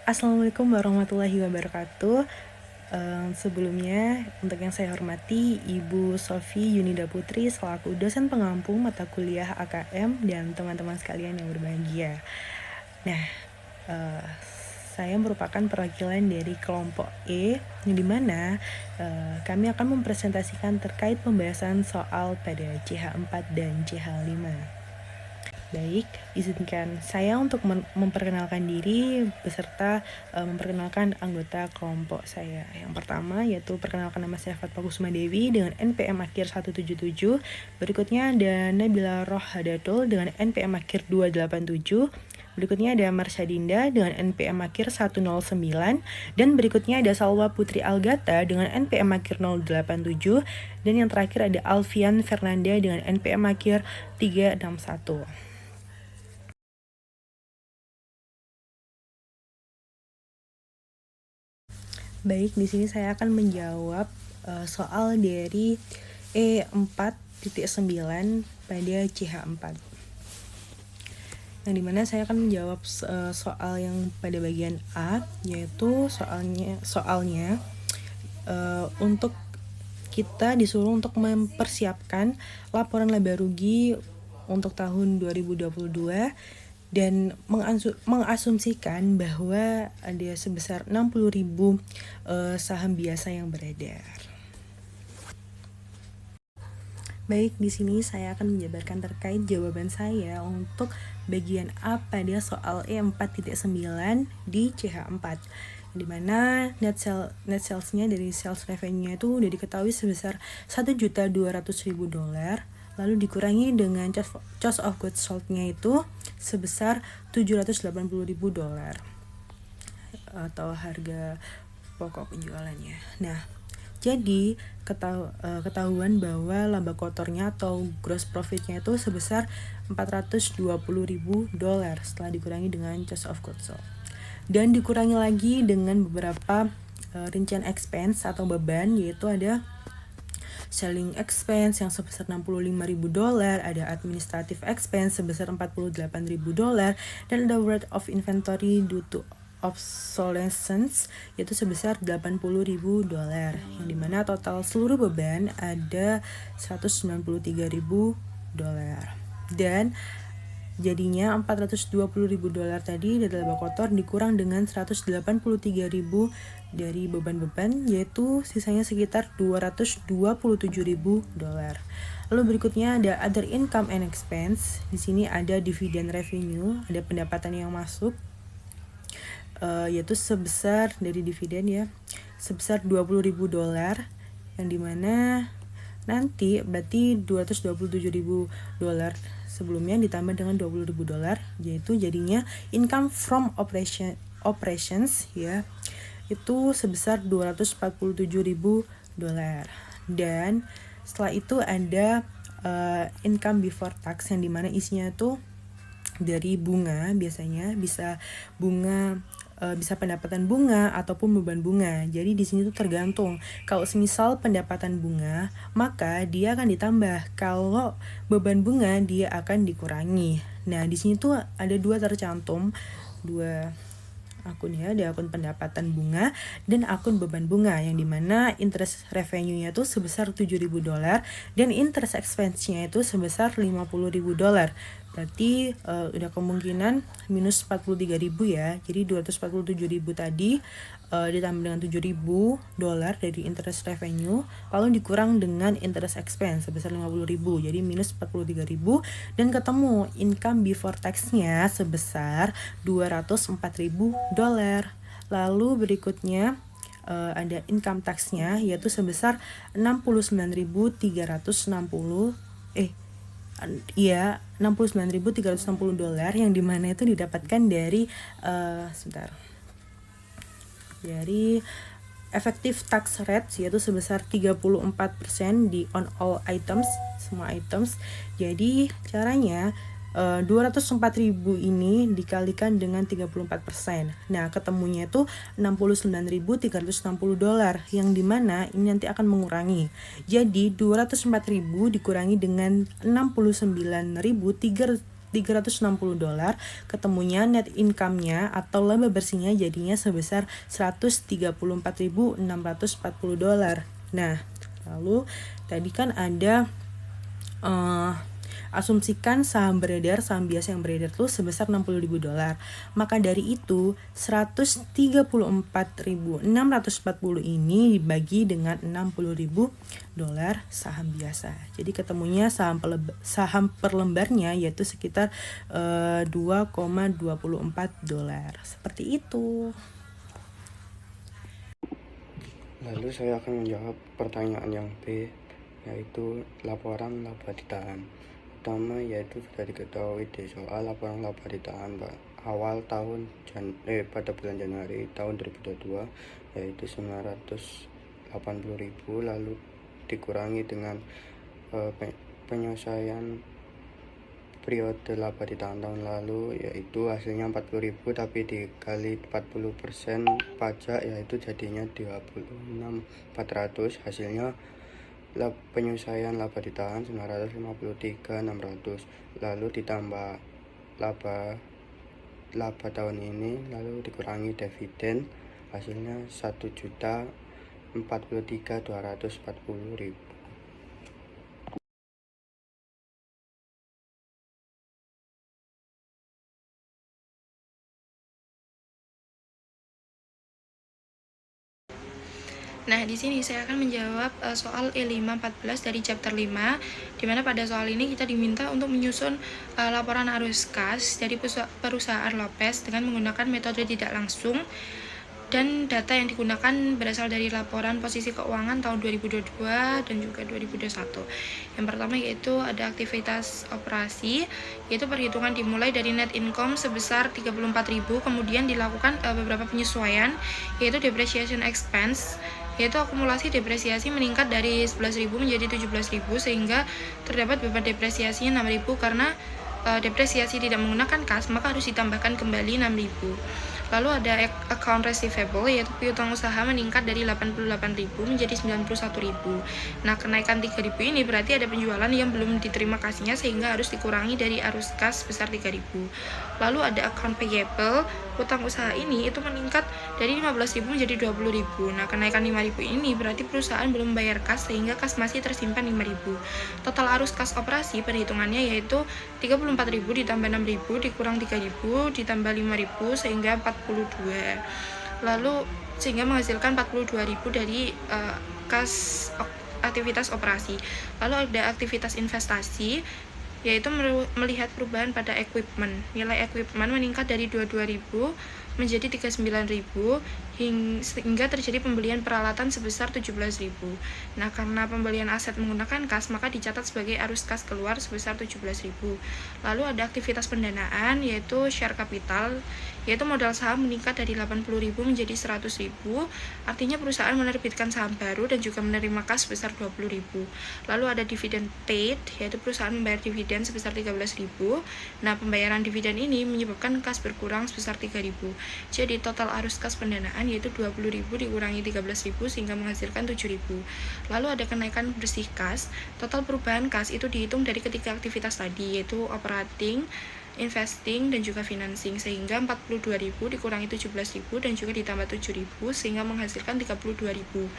Assalamualaikum warahmatullahi wabarakatuh. Sebelumnya, untuk yang saya hormati Ibu Sofi Yunida Putri selaku dosen pengampu mata kuliah AKM dan teman-teman sekalian yang berbahagia. Nah, uh, saya merupakan perwakilan dari kelompok E, yang dimana kami akan mempresentasikan terkait pembahasan soal pada CH4 dan CH5. Baik, izinkan saya untuk memperkenalkan diri beserta memperkenalkan anggota kelompok saya. Yang pertama yaitu perkenalkan nama saya Fatma Kusuma Dewi dengan NPM akhir 177. Berikutnya ada Nabila Rohadatul dengan NPM akhir 287. Berikutnya ada Marsha Dinda dengan NPM akhir 109. Dan berikutnya ada Salwa Putri Algata dengan NPM akhir 087. Dan yang terakhir ada Alfian Fernanda dengan NPM akhir 361. Baik, di sini saya akan menjawab soal dari E4.9 pada CH4. Yang dimana saya akan menjawab soal yang pada bagian A, yaitu soalnya untuk kita disuruh untuk mempersiapkan laporan laba rugi untuk tahun 2022 dan mengasumsikan bahwa ada sebesar 60.000 saham biasa yang beredar. Baik, di sini saya akan menjabarkan terkait jawaban saya untuk bagian A pada soal E4.9 di CH4. Di mana net sales-nya dari sales revenue-nya itu udah diketahui sebesar $1.200.000, lalu dikurangi dengan cost of goods sold-nya itu sebesar $780.000 atau harga pokok penjualannya. Nah, jadi ketahuan bahwa laba kotornya atau gross profitnya itu sebesar $420.000 setelah dikurangi dengan cost of goods sold. Dan dikurangi lagi dengan beberapa rincian expense atau beban, yaitu ada selling expense yang sebesar $65.000, ada administrative expense sebesar $48.000, dan ada worth of inventory due to obsolescence yaitu sebesar $80.000, yang dimana total seluruh beban ada $193.000. Dan jadinya $420.000 tadi dari laba kotor dikurang dengan $183.000 dari beban-beban, yaitu sisanya sekitar $227.000. Lalu berikutnya ada other income and expense. Di sini ada dividend revenue, ada pendapatan yang masuk, yaitu sebesar dari dividen ya, sebesar $20.000, yang dimana nanti berarti $227.000 sebelumnya ditambah dengan $20.000, yaitu jadinya income from operations ya, itu sebesar $247.000. Dan setelah itu ada income before tax, yang dimana isinya tuh dari bunga, biasanya bisa bunga, bisa pendapatan bunga ataupun beban bunga. Jadi di sini tuh tergantung. Kalau semisal pendapatan bunga, maka dia akan ditambah. Kalau beban bunga, dia akan dikurangi. Nah, di sini tuh ada tercantum dua akun ya, ada akun pendapatan bunga dan akun beban bunga, yang dimana interest revenue-nya tuh sebesar $7.000 dan interest expense-nya itu sebesar $50.000. Berarti udah kemungkinan minus $43.000 ya. Jadi $247.000 tadi ditambah dengan $7.000 dari interest revenue, lalu dikurang dengan interest expense sebesar $50.000, jadi minus $43.000, dan ketemu income before tax-nya sebesar $204.000. Lalu berikutnya ada income tax-nya, yaitu sebesar $69.360, $69.360, yang dimana itu didapatkan dari dari effective tax rate, yaitu sebesar 34% di on all items, semua items. Jadi caranya 204.000 ini dikalikan dengan 34%. Nah, ketemunya itu $69.360, yang dimana ini nanti akan mengurangi. Jadi 204.000 dikurangi dengan 69.360 $360, ketemunya net income-nya atau laba bersihnya jadinya sebesar $134.640. Nah, lalu tadi kan ada asumsikan saham saham biasa yang beredar tuh sebesar $60.000. Maka dari itu 134.640 ini dibagi dengan $60.000 saham biasa. Jadi ketemunya saham per lembarnya yaitu sekitar $2,24. Seperti itu. Lalu saya akan menjawab pertanyaan yang B, yaitu laporan laba ditahan. Pertama yaitu sudah diketahui di soal laporan laba ditahan awal tahun pada bulan Januari tahun 2022 yaitu 980.000, lalu dikurangi dengan penyelesaian periode laba ditahan tahun lalu yaitu hasilnya 40.000 tapi dikali 40% pajak yaitu jadinya 26.400, hasilnya penyelesaian laba ditahan 953.600, lalu ditambah laba tahun ini lalu dikurangi dividen hasilnya 1.043.240.000. Nah, di sini saya akan menjawab soal E514 dari chapter 5, di mana pada soal ini kita diminta untuk menyusun laporan arus kas dari perusahaan Lopez dengan menggunakan metode tidak langsung, dan data yang digunakan berasal dari laporan posisi keuangan tahun 2022 dan juga 2021. Yang pertama yaitu ada aktivitas operasi, yaitu perhitungan dimulai dari net income sebesar 34.000, kemudian dilakukan beberapa penyesuaian, yaitu depreciation expense, yaitu akumulasi depresiasi meningkat dari 11.000 menjadi 17.000 sehingga terdapat beban depresiasi 6.000 karena depresiasi tidak menggunakan kas, maka harus ditambahkan kembali 6.000. Lalu ada account receivable, yaitu piutang usaha meningkat dari 88.000 menjadi 91.000. Nah, kenaikan 3.000 ini berarti ada penjualan yang belum diterima kasnya sehingga harus dikurangi dari arus kas sebesar 3.000. Lalu ada account payable, utang usaha ini itu meningkat dari 15.000 menjadi 20.000. Nah, kenaikan 5.000 ini berarti perusahaan belum membayar kas sehingga kas masih tersimpan 5.000. Total arus kas operasi perhitungannya yaitu 34.000 ditambah 6.000 dikurang 3.000 ditambah 5.000 sehingga 42. Lalu sehingga menghasilkan 42.000 dari kas aktivitas operasi. Lalu ada aktivitas investasi, yaitu melihat perubahan pada equipment. Nilai equipment meningkat dari 22.000 menjadi 39.000 hingga terjadi pembelian peralatan sebesar 17.000. Nah, karena pembelian aset menggunakan kas, maka dicatat sebagai arus kas keluar sebesar 17.000. Lalu ada aktivitas pendanaan, yaitu share capital, yaitu modal saham meningkat dari 80.000 menjadi 100.000. Artinya perusahaan menerbitkan saham baru dan juga menerima kas sebesar 20.000. Lalu ada dividend paid, yaitu perusahaan membayar dividen sebesar 13.000. Nah, pembayaran dividen ini menyebabkan kas berkurang sebesar 3.000. Jadi total arus kas pendanaan yaitu 20.000 dikurangi 13.000 sehingga menghasilkan 7.000. Lalu ada kenaikan bersih kas. Total perubahan kas itu dihitung dari ketiga aktivitas tadi, yaitu operating, investing, dan juga financing, sehingga 42.000 dikurangi 17.000 dan juga ditambah 7.000 sehingga menghasilkan 32.000.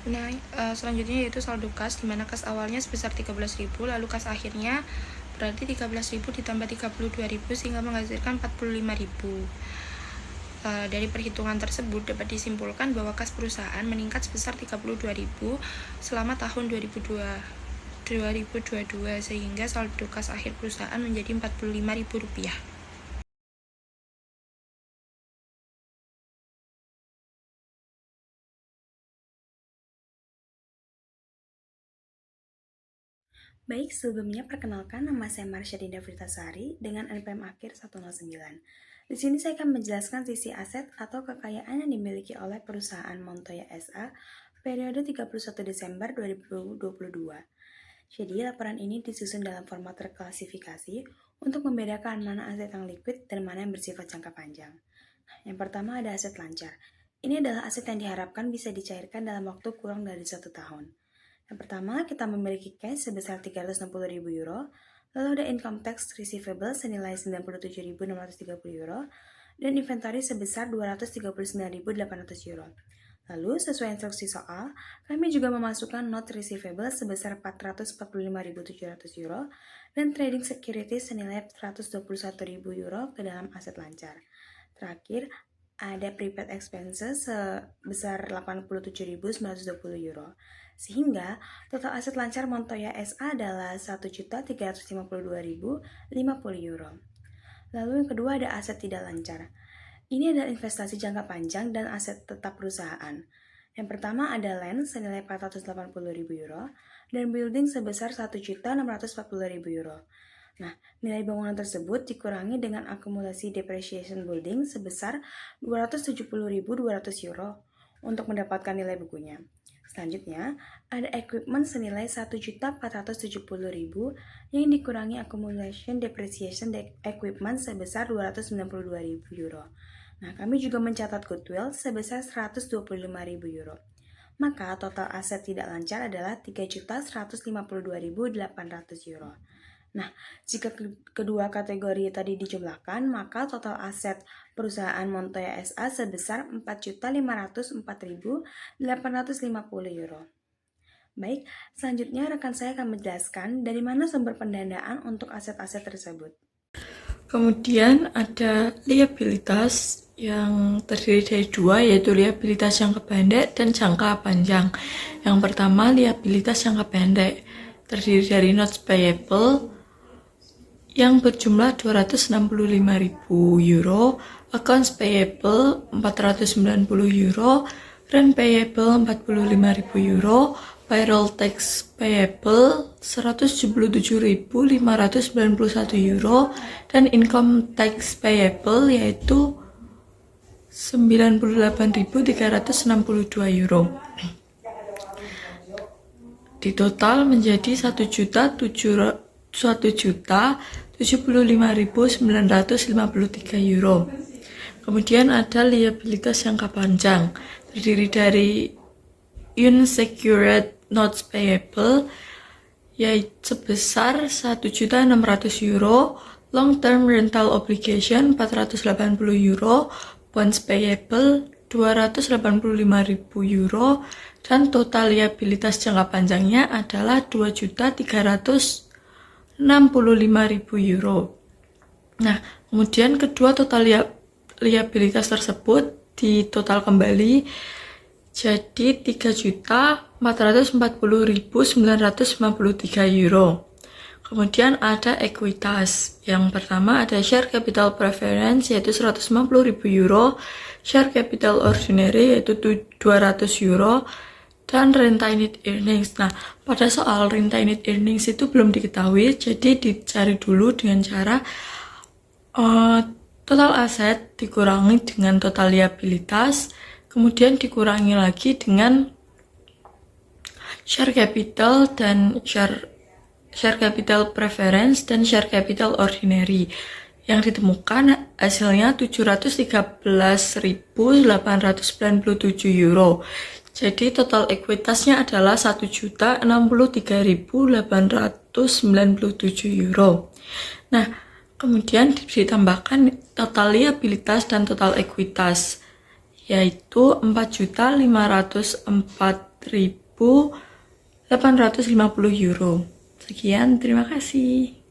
Nah, selanjutnya yaitu saldo kas, di mana kas awalnya sebesar 13.000, lalu kas akhirnya berarti 13.000 ditambah 32.000 sehingga menghasilkan 45.000. Dari perhitungan tersebut dapat disimpulkan bahwa kas perusahaan meningkat sebesar 32.000 selama tahun 2022 sehingga saldo kas akhir perusahaan menjadi Rp45.000. Baik, sebelumnya perkenalkan nama saya Marsha Dinda Fritasari dengan NPM akhir 109. Di sini saya akan menjelaskan sisi aset atau kekayaan yang dimiliki oleh perusahaan Montoya SA periode 31 Desember 2022. Jadi, laporan ini disusun dalam format terklasifikasi untuk membedakan mana aset yang liquid dan mana yang bersifat jangka panjang. Yang pertama ada aset lancar. Ini adalah aset yang diharapkan bisa dicairkan dalam waktu kurang dari 1 tahun. Yang pertama, kita memiliki cash sebesar 360.000 euro, Lalu ada income tax receivable senilai 97.630 euro dan inventory sebesar 239.800 euro. Lalu, sesuai instruksi soal, kami juga memasukkan note receivable sebesar 445.700 euro dan trading securities senilai 121.000 euro ke dalam aset lancar. Terakhir, ada prepaid expenses sebesar 87.920 euro. Sehingga, total aset lancar Montoya SA adalah 1.352.050 euro. Lalu yang kedua ada aset tidak lancar. Ini adalah investasi jangka panjang dan aset tetap perusahaan. Yang pertama ada land senilai 480.000 euro dan building sebesar 1.640.000 euro. Nah, nilai bangunan tersebut dikurangi dengan akumulasi depreciation building sebesar 270.200 euro untuk mendapatkan nilai bukunya. Selanjutnya, ada equipment senilai 1.470.000 yang dikurangi accumulation depreciation equipment sebesar 292.000 euro. Nah, kami juga mencatat goodwill sebesar 125.000 euro. Maka total aset tidak lancar adalah 3.152.800 euro. Nah, jika kedua kategori tadi dijumlahkan, maka total aset perusahaan Montoya SA sebesar 4.504.850 euro. Baik, selanjutnya rekan saya akan menjelaskan dari mana sumber pendanaan untuk aset-aset tersebut. Kemudian ada liabilitas yang terdiri dari dua, yaitu liabilitas jangka pendek dan jangka panjang. Yang pertama, liabilitas jangka pendek terdiri dari notes payable yang berjumlah 265.000 euro, accounts payable 490 euro, rent payable 45.000 euro, payroll tax payable 177.591 euro, dan income tax payable yaitu 98.362 euro. Di total menjadi 1.075.953 euro. Kemudian ada liabilitas jangka panjang terdiri dari unsecured notes payable yaitu sebesar 1.600 euro, long term rental obligation 480 euro, bonds payable 285.000 euro, dan total liabilitas jangka panjangnya adalah 2.365.000 euro. Nah, kemudian kedua total liabilitas tersebut ditotal kembali jadi 3.440.953 euro. Kemudian ada ekuitas. Yang pertama ada share capital preference yaitu 150.000 euro, share capital ordinary yaitu 200 euro, dan retained earnings. Nah, pada soal retained earnings itu belum diketahui, jadi dicari dulu dengan cara total aset dikurangi dengan total liabilitas, kemudian dikurangi lagi dengan share capital dan share capital preference dan share capital ordinary. Yang ditemukan hasilnya 713.897 euro. Jadi total ekuitasnya adalah 1.063.897 euro. Nah, kemudian ditambahkan total liabilitas dan total ekuitas yaitu 4.504.850 euro. Sekian, terima kasih.